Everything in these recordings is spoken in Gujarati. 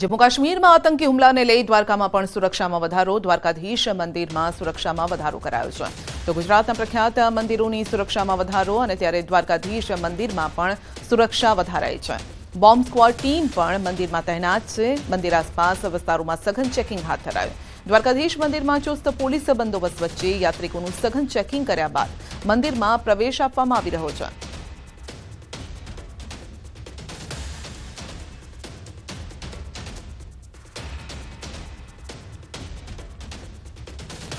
जम्मू काश्मीर में आतंकी हुमला ने लई द्वारका में पण सुरक्षा में वधारो। द्वारकाधीश मंदिर में सुरक्षा में वधारो करायो छे। तो गुजरातना प्रख्यात मंदिरों सुरक्षा में वधारो अने त्यारे द्वारकाधीश मंदिर में पण सुरक्षा वधाराई छे। बॉम्ब स्क्वॉड टीम पण मंदिर में तैनात छे। मंदिर आसपास विस्तारों में सघन चेकिंग हाथ धरायुं। द्वारकाधीश मंदिर में चुस्त पोलीस बंदोबस्त वच्चे यात्रिकों सघन चेकिंग कर्या बाद मंदिर में प्रवेश आपवामां आवी रह्यो छे।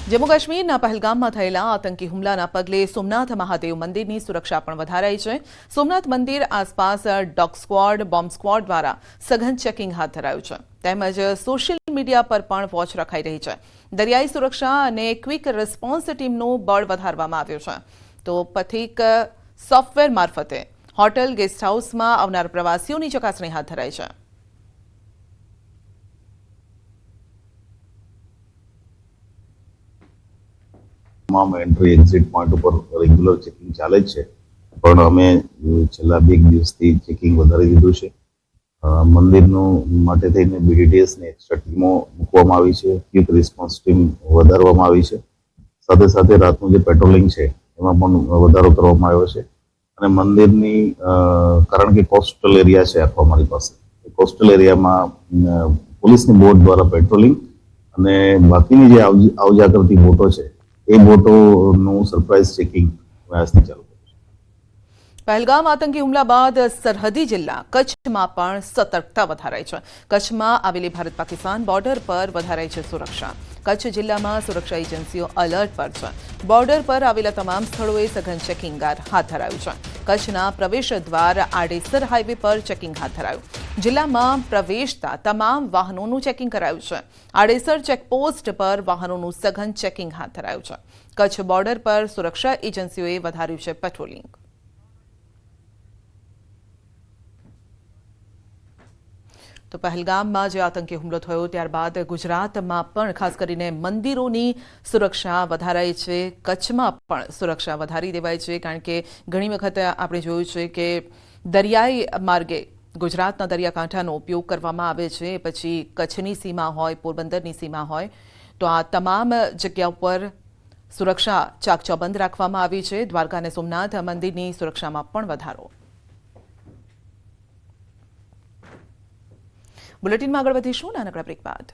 जम्मू काश्मीरना पहलगामમાં થયેલા આતંકી હુમલાના પગલે સોમનાથ મહાદેવ મંદિરની સુરક્ષા પણ વધારાઈ છે। સોમનાથ મંદિર આસપાસ ડોગ સ્ક્વોડ, બોમ્બ સ્ક્વોડ દ્વારા સઘન ચેકિંગ હાથ ધરાયું છે। તેમજ સોશિયલ મીડિયા પર પણ વોચ રખાઈ રહી છે। દરિયાઈ સુરક્ષા અને ક્વિક રિસ્પોન્સ ટીમનું બળ વધારવામાં આવ્યું છે। તો પથિક સોફ્ટવેર મારફતે હોટેલ, ગેસ્ટ હાઉસમાં આવનાર પ્રવાસીઓની ચકાસણી હાથ ધરાઈ છે। તમામ એન્ટ્રી એક્ઝિટ પોઈન્ટ ઉપર રેગ્યુલર ચેકિંગ ચાલે છે, પણ અમે છેલ્લા 2 દિવસથી ચેકિંગ વધારી દીધું છે। મંદિરનું માટે થઈને બીડીડીએસ ને એક્સ્ટ્રા ટીમો મૂકવામાં આવી છે, ક્વિક રિસ્પોન્સ ટીમ વધારવામાં આવી છે। સાથે સાથે રાતનું જે પેટ્રોલિંગ છે એમાં પણ વધારો કરવામાં આવ્યો છે। અને મંદિરની કારણ કે કોસ્ટલ એરિયા છે આખો અમારી પાસે, કોસ્ટલ એરિયામાં પોલીસની બોટ દ્વારા પેટ્રોલિંગ અને બાકીની જે આવજા કરતી બોટો છે એ બોટોનું સરપ્રાઇઝ ચેકિંગ આજથી ચાલુ કર્યું છે। पहलगाम आतंकी हुमला बाद सरहदी जिल्ला कच्छमां पण सतर्कता वधाराई छे। कच्छमां आवेली भारत पाकिस्तान बॉर्डर पर वधाराई छे सुरक्षा। कच्छ जिल्लामां सुरक्षा एजेंसीओ अलर्ट पर छे। बॉर्डर पर आवेला तमाम स्थळोए सघन चेकिंग हाथ धरायुं छे। कच्छना प्रवेश द्वार आडेसर हाईवे पर चेकिंग हाथ धरायुं। जिल्लामां प्रवेशता तमाम वाहनोनुं चेकिंग करायुं छे। आडेसर चेकपोस्ट पर वाहनोनुं सघन चेकिंग हाथ धरायुं छे। कच्छ बॉर्डर पर सुरक्षा एजेंसीओए वधार्युं छे पेट्रोलिंग। तो पहलगाम में जो आतंकी हुमलो थयो त्यारबाद गुजरात में पण खास करीने मंदिरों सुरक्षा वधाराई छे। कच्छ में पण सुरक्षा वधारी देवाई छे, कारण के घणी वखत आपणे जोयुं छे के दरियाई मार्गे गुजरातना दरियाकांठानो उपयोग करवामां आवे छे। पछी कच्छनी सीमा होय, पोरबंदरनी सीमा होय, तो आ तमाम जग्याओ पर सुरक्षा चाकचौबंद राखवामां आवी छे। द्वारका अने सोमनाथ मंदिरनी सुरक्षामां पण वधारो। बुलेटिन में आगळ वधीशुं नानकड़ा ब्रेक बाद।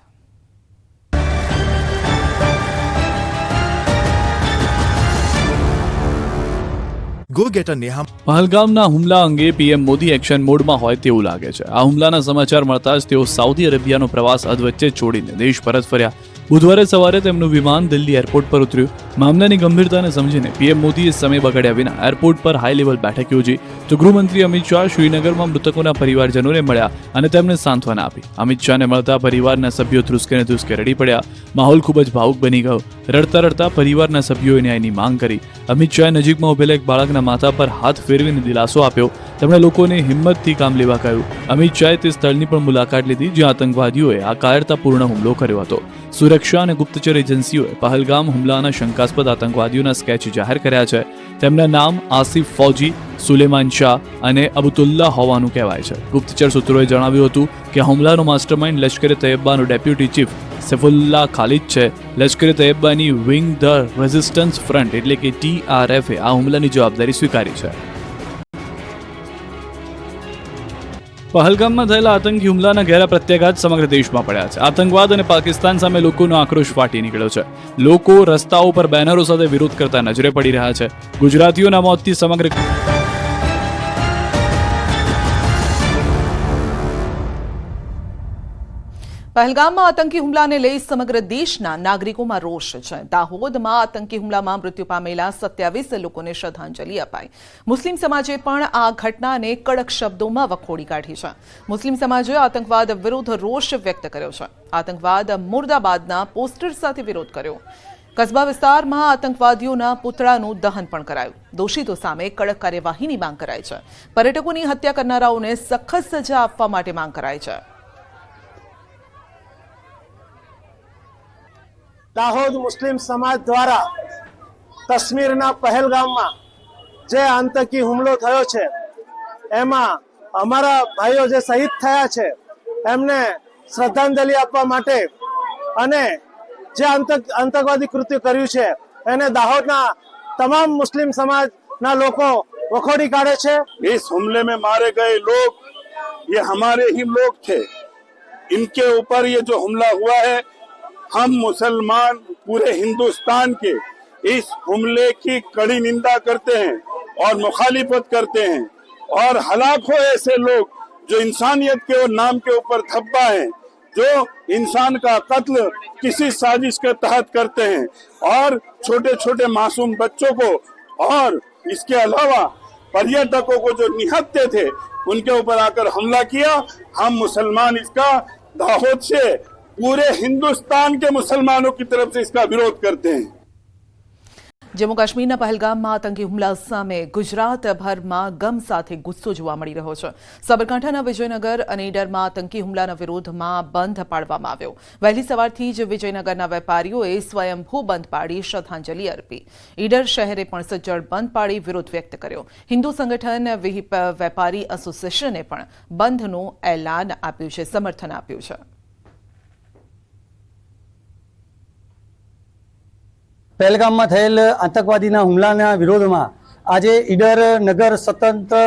Go get a Neha. પહલગામના હુમલા અંગે પીએમ મોદી એક્શન મોડમાં હોય તેવું લાગે છે। આ હુમલાના સમાચાર મળતા જ તેઓ સાઉદી અરેબિયાનો પ્રવાસ અધવચ્ચે છોડીને દેશ પરત ફર્યા। બુધવારે સવારે તેમનું વિમાન દિલ્હી એરપોર્ટ પર ઉતર્યું। મામલાની ગંભીરતાને સમજીને પીએમ મોદીએ સમય બગાડ્યા વિના એરપોર્ટ પર હાઈ લેવલ બેઠક યોજી। તો ગૃહમંત્રી અમિત શાહ શ્રીનગરમાં મૃતકોના પરિવારજનોને મળ્યા અને તેમને સાંત્વના આપી। અમિત શાહને મળતા પરિવારના સભ્યો ધ્રુસકે ને ધ્રુસકે રડી પડ્યા। માહોલ ખૂબ જ ભાવુક બની ગયો। રડતા રડતા પરિવારના સભ્યોએ ન્યાયની માંગ કરી। અમિત શાહે નજીકમાં ઉભેલા એક બાળકના માથા પર હાથ ફેરવીને દિલાસો આપ્યો। તેમણે લોકોને હિંમતથી કામ લેવા કહ્યું। અમિત શાહે તે સ્થળની પણ મુલાકાત લીધી જ્યાં આતંકવાદીઓએ આ કાયરતાપૂર્ણ હુમલો કર્યો હતો। સુરક્ષા અને ગુપ્તચર એજન્સીઓએ પહલગામ હુમલાના શંકાસ્પદ આતંકવાદીઓના સ્કેચ જાહેર કર્યા છે। તેમના નામ આસિફ ફૌજી, સુલેમાન શાહ અને અબુતુલ્લા હોવાનું કહેવાય છે। ગુપ્તચર સૂત્રોએ જણાવ્યું હતું કે હુમલાનો માસ્ટરમાઇન્ડ લશ્કરે તૈયબાનો ડેપ્યુટી ચીફ સૈફુલ્લાહ ખાલિદ છે। લશ્કરે તૈયબાની વિંગ ધ રેઝિસ્ટન્સ ફ્રન્ટ એટલે કે TRF આ હુમલાની જવાબદારી સ્વીકારી છે। પહલગામમાં થયેલા આતંકી હુમલાના ઘેરા પ્રત્યાઘાત સમગ્ર દેશમાં પડ્યા છે। આતંકવાદ અને પાકિસ્તાન સામે લોકોનો આક્રોશ ફાટી નીકળ્યો છે। લોકો રસ્તાઓ પર બેનરો સાથે વિરોધ કરતા નજરે પડી રહ્યા છે। ગુજરાતીઓના મોતથી સમગ્ર पहलगाम में आतंकी हुमला ने लई समग्र देशना नागरिकों में रोष है। दाहोद में आतंकी हुमला में मृत्यु पामेला 27 लोकोने श्रद्धांजलि अपाई। मुस्लिम समाजे पण आ घटना ने कड़क शब्दों में वखोड़ी काढ़ी है। मुस्लिम समाजे आतंकवाद विरुद्ध रोष व्यक्त कर्यो छे। आतंकवाद मुर्दाबादना पोस्टर साथे विरोध कर्यो। कसबा विस्तारमां आतंकवादीओना पुतळानुं दहन पण करायुं। दोषितो सामे कड़क कार्यवाहीनी मांग कराई छे। पर्यटकोनी हत्या करनाराओने सखत सजा आपवा माटे मांग कराई छे। दाहोद मुस्लिम समाज द्वारा काश्मीरना पहलगामમાં જે આતંકી હુમલો થયો છે એમાં અમારા ભાઈઓ જે શહીદ થયા છે એમને શ્રદ્ધાંજલિ આપવા માટે અને જે આતંકવાદી કૃત્ય કર્યું છે એને દાહોદના તમામ મુસ્લિમ समाज લોકો વખોડી કાઢે છે। इस हमले में मारे गए लोग ये हमारे ही लोग थे। इनके ऊपर ये जो हमला हुआ है, हम मुसलमान पूरे हिंदुस्तान के इस हमले की कड़ी निंदा करते हैं और मुखालिफत करते हैं। और हलाकों ऐसे लोग जो इंसानियत के और नाम के ऊपर धब्बा है, जो इंसान का कत्ल किसी साजिश के तहत करते हैं और छोटे छोटे मासूम बच्चों को और इसके अलावा पर्यटकों को जो निहत्ते थे उनके ऊपर आकर हमला किया। हम मुसलमान इसका दाहोद से पूरे हिंदुस्तान के मुसलमानों की तरफ से इसका विरोध करते हैं। जम्मू काश्मीરના પહેલગામમાં આતંકી હુમલા સામે ગુજરાતભરમાં ગમ સાથે ગુસ્સો જોવા મળી રહ્યો છે। સાબરકાંઠાના વિજયનગર અને ઈડરમાં આતંકી હુમલાના વિરોધમાં બંધ પાડવામાં આવ્યો। વહેલી સવારથી જ વિજયનગરના વેપારીઓએ સ્વયંભૂ બંધ પાડી શ્રદ્ધાંજલિ અર્પી। ઈડર શહેરે પણ સજ્જડ બંધ પાડી વિરોધ વ્યક્ત કર્યો। હિન્દુ સંગઠન વિહિપ વેપારી એસોસિએશને પણ બંધનું એલાન આપ્યું છે, સમર્થન આપ્યું છે। પહેલગામમાં થયેલ આતંકવાદીના હુમલાના વિરોધમાં આજે ઈડર નગર સ્વતંત્ર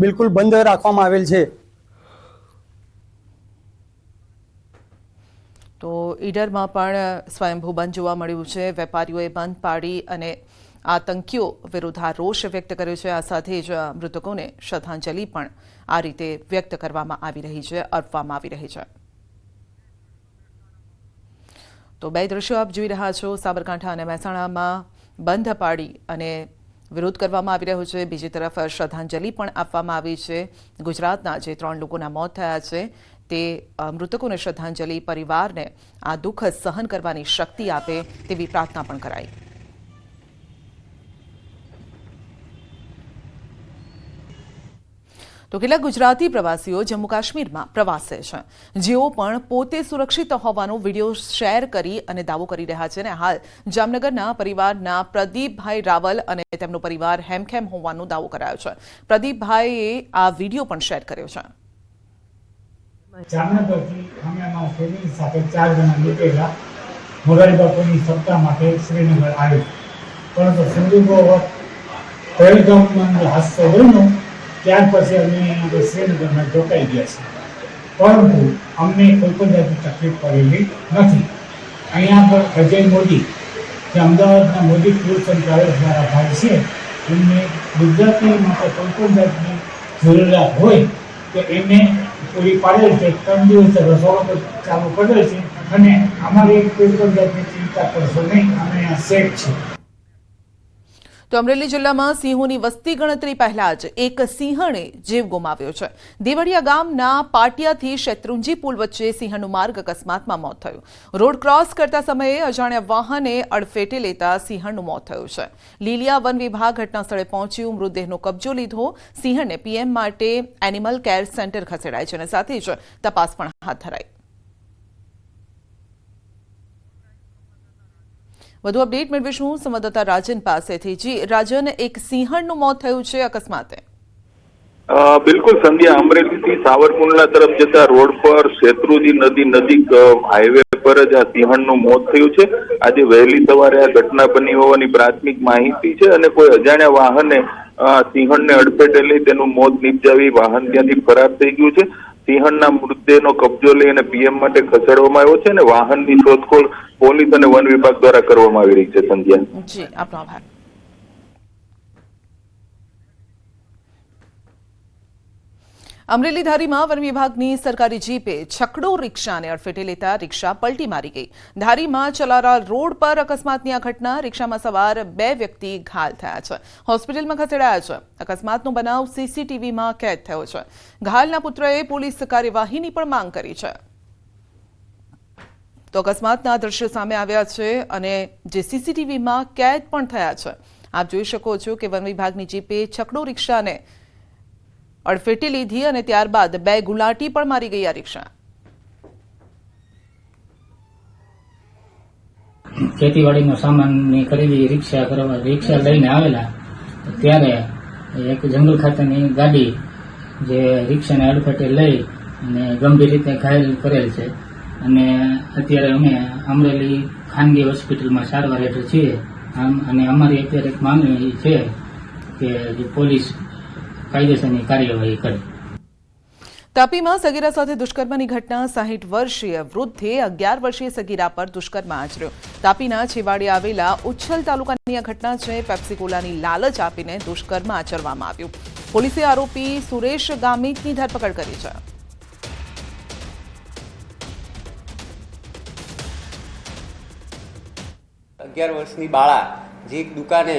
બિલકુલ બંધ રાખવામાં આવેલ છે। તો ઈડરમાં પણ સ્વયંભૂ બંધ જોવા મળ્યું છે। વેપારીઓએ બંધ પાડી અને આતંકીઓ વિરુદ્ધ રોષ વ્યક્ત કર્યો છે। આ સાથે જ મૃતકોને શ્રદ્ધાંજલિ પણ આ રીતે વ્યક્ત કરવામાં આવી રહી છે, અર્પવામાં આવી રહી છે। તો બે દ્રશ્યો આપ જોઈ રહ્યા છો। સાબરકાંઠા અને મહેસાણામાં બંધ પાડી અને વિરોધ કરવામાં આવી રહ્યો છે। બીજી તરફ શ્રદ્ધાંજલિ પણ આપવામાં આવી છે। ગુજરાતના જે 3 લોકોના મોત થયા છે તે મૃતકોને શ્રદ્ધાંજલિ પરિવારને આ દુઃખ સહન કરવાની શક્તિ આપે તેવી પ્રાર્થના પણ કરાઈ। તો કેટલાક ગુજરાતી પ્રવાસીઓ જમ્મુ કાશ્મીરમાં પ્રવાસે છે, જેઓ પણ પોતે સુરક્ષિત હોવાનો વિડીયો શેર કરી અને દાવો કરી રહ્યા છે। અને હાલ જામનગરના પરિવારના પ્રદીપભાઈ રાવલ અને તેમનો પરિવાર હેમખેમ હોવાનો દાવો કરાયો છે। પ્રદીપભાઈએ આ વિડીયો પણ શેર કર્યો છે। જામનગરથી અમે અમારા ફેમિલી સાથે 4 જણા નીકળેલા મોરારી બાપુની સપ્તાહ માટે શ્રીનગર આવ્યો, પરંતુ સંજોગોવશ પહેલગામમાં હાદસો બન્યો ત્યાર પછી અમે શ્રીનગરમાં રોકાઈ ગયા છીએ, પરંતુ અમને કોઈ પણ જાતની તકલીફ પડેલી નથી। અહીંયા આગળ અજય મોદી જે અમદાવાદના મોદી ટૂર્સ એન્ડ ટ્રાવેલ્સ દ્વારા ભાગ છે, એમને ગુજરાતી માટે કોઈ પણ જાતની જરૂરિયાત હોય તો એમને પૂરી પાડેલ છે। 3 દિવસ રસોડો ચાલુ કરેલ છે અને અમારી કોઈ પણ જાતની ચિંતા કરશો નહીં, અમે અહીંયા સેફ છીએ। તો અમરેલી જિલ્લામાં સિંહોની વસ્તી ગણતરી પહેલા જ એક સિંહણે જીવ ગુમાવ્યો છે। દેવળિયા ગામના પાટિયાથી શેત્રુંજી પુલ વચ્ચે સિંહણનું માર્ગ અકસ્માતમાં મોત થયું। રોડ ક્રોસ કરતા સમયે અજાણ્યા વાહને અડફેટે લેતા સિંહણનું મોત થયું છે। લીલિયા વન વિભાગ ઘટનાસ્થળે પહોંચ્યું, મૃતદેહનો કબજો લીધો। સિંહણને પીએમ માટે એનિમલ કેર સેન્ટર ખસેડાય છે અને સાથે જ તપાસ પણ હાથ ધરાઈ। વધુ અપડેટ મેળવીશું સંવાદદાતા રાજન પાસેથી। જી રાજન, એક સિંહણનું મોત થયું છે અકસ્માતે। બિલકુલ સંધ્યા, અમરેલીથી સાવરકુંડલા તરફ જતા રોડ પર શેત્રુજી નદી નજીક હાઈવે પર જ આ સિંહણનું મોત થયું છે। આજે વહેલી સવારે આ ઘટના બની હોવાની પ્રાથમિક માહિતી છે અને કોઈ અજાણ્યા વાહને સિંહણને અડફેટે લઈ તેનું મોત નિપજાવી વાહન ત્યાંથી ફરાર થઈ ગયું છે। સિંહણના મૃતદેહનો કબજો લઈ અને પીએમ માટે ખસેડવામાં આવ્યો છે અને વાહનની શોધખોળ પોલીસ અને વન વિભાગ દ્વારા કરવામાં આવી રહી છે। સંધ્યા જી, આપનો આભાર। અમરેલી ધારીમાં વન વિભાગની સરકારી જીપે છકડો રિક્ષાને અડફેટે લેતા રિક્ષા પલટી મારી ગઈ। ધારીમાં ચલારા રોડ પર અકસ્માતની આ ઘટના, રિક્ષામાં સવાર 2 વ્યક્તિ ઘાયલ થયા છે, હોસ્પિટલમાં ખસેડાયા છે। અકસ્માતનો બનાવ સીસીટીવીમાં કેદ થયો છે। ઘાયલના પુત્રએ પોલીસ કાર્યવાહીની પણ માંગ કરી છે। તો અકસ્માતના દ્રશ્યો સામે આવ્યા છે અને જે સીસીટીવીમાં કેદ પણ થયા છે। આપ જોઈ શકો છો કે વન વિભાગની જીપે છકડો રિક્ષાને અડફેટે લીધી અને ત્યારબાદ 2 ગુલાટી પણ મારી ગઈ આ રિક્ષા। ખેતીવાડીનો સામાનની ખરીદી રિક્ષા લઈને આવેલા ત્યારે એક જંગલ ખાતાની ગાડી જે રિક્ષાને અડફેટે લઈ અને ગંભીર રીતે ઘાયલ કરેલ છે। અને અત્યારે અમે અમરેલી ખાનગી હોસ્પિટલમાં સારવાર હેઠળ છીએ અને અમારી અત્યારે એક માંગણી છે કે પોલીસ કાયદેસરની કાર્યવાહી કરે. તાપીમાં સગીરા સાથે દુષ્કર્મની ઘટના 60 વર્ષીય વૃદ્ધે 11 વર્ષીય સગીરા પર દુષ્કર્મ આચર્યો. તાપીના છેવાડે આવેલા ઉચ્છલ તાલુકાની આ ઘટના છે. પેપ્સીકોલાની લાલચ આપીને દુષ્કર્મ આચરવામાં આવ્યું. પોલીસે આરોપી સુરેશ ગામિતની ધરપકડ કરી છે. અગિયાર વર્ષની બાળા જે એક દુકાને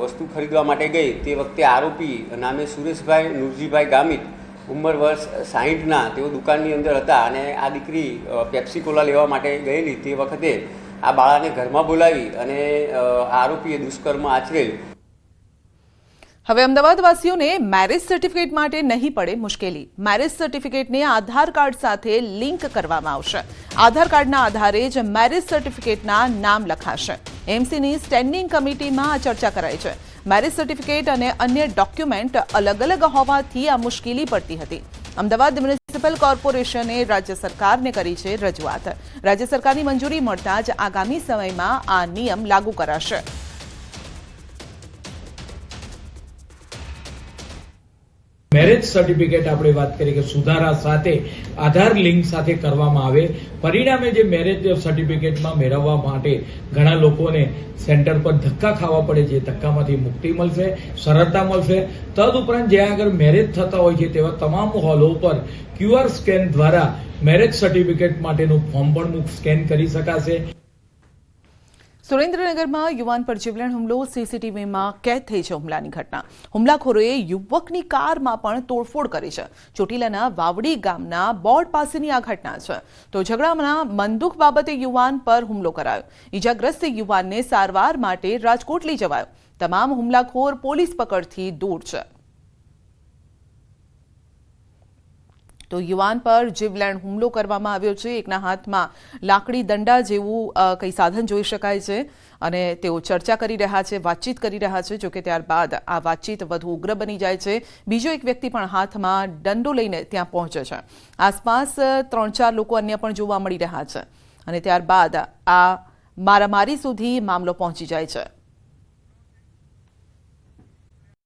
વસ્તુ ખરીદવા માટે ગઈ તે વખતે આરોપી નામે સુરેશભાઈ નુરજીભાઈ ગામિત ઉંમર વર્ષ 60ના તેઓ દુકાનની અંદર હતા અને આ દીકરી પેપ્સી કોલા લેવા માટે ગયેલી તે વખતે આ બાળાને ઘરમાં બોલાવી અને આરોપીએ દુષ્કર્મ આચરેલ. હવે અમદાવાદવાસીઓને મેરેજ સર્ટિફિકેટ માટે નહીં પડે મુશ્કેલી. મેરેજ સર્ટિફિકેટને આધાર કાર્ડ સાથે લિંક કરવામાં આવશે. આધાર કાર્ડના આધારે જ મેરેજ સર્ટિફિકેટના નામ લખાશે. એમસીની સ્ટેન્ડિંગ કમિટીમાં આ ચર્ચા કરાઈ છે. મેરેજ સર્ટિફિકેટ અને અન્ય ડોક્યુમેન્ટ અલગ અલગ હોવાથી આ મુશ્કેલી પડતી હતી. અમદાવાદ મ્યુનિસિપલ કોર્પોરેશને રાજ્ય સરકારને કરી છે રજૂઆત. રાજ્ય સરકારની મંજૂરી મળતા જ આગામી સમયમાં આ નિયમ લાગુ કરાશે. મેરેજ સર્ટિફિકેટ આપણે વાત કરીએ કે સુધારા સાથે આધાર લિંક સાથે કરવામાં આવે. પરિણામે જે મેરેજ સર્ટિફિકેટમાં મેળવવા માટે ઘણા લોકોને સેન્ટર પર ધક્કા ખાવા પડે છે. ધક્કામાંથી મુક્તિ મળશે, સરળતા મળશે. તદુપરાંત જ્યાં આગળ મેરેજ થતા હોય છે તેવા તમામ હોલો પર QR સ્કેન દ્વારા મેરેજ સર્ટિફિકેટ માટેનું ફોર્મ પણ સ્કેન કરી શકાશે. સુરેન્દ્રનગરમાં યુવાન પર જીવલેણ હુમલો. સીસીટીવીમાં કેદ થઈ છે હુમલાની ઘટના. હુમલાખોરોએ યુવકની કારમાં પણ તોડફોડ કરી છે. ચોટીલાના વાવડી ગામના બોર્ડ પાસેની આ ઘટના છે. તો ઝઘડાના બંદૂક બાબતે યુવાન પર હુમલો કરાયો. ઈજાગ્રસ્ત યુવાનને સારવાર માટે રાજકોટ લઈ જવાયો. તમામ હુમલાખોર પોલીસ પકડથી દૂર છે. તો યુવાન પર જીવલેણ હુમલો કરવામાં આવ્યો છે. એકના હાથમાં લાકડી દંડા જેવું કંઈ સાધન જોઈ શકાય છે અને તેઓ ચર્ચા કરી રહ્યા છે, વાતચીત કરી રહ્યા છે. જોકે ત્યારબાદ આ વાતચીત વધુ ઉગ્ર બની જાય છે. બીજો એક વ્યક્તિ પણ હાથમાં દંડો લઈને ત્યાં પહોંચે છે. આસપાસ 3-4 લોકો અન્ય પણ જોવા મળી રહ્યા છે અને ત્યારબાદ આ મારામારી સુધી મામલો પહોંચી જાય છે.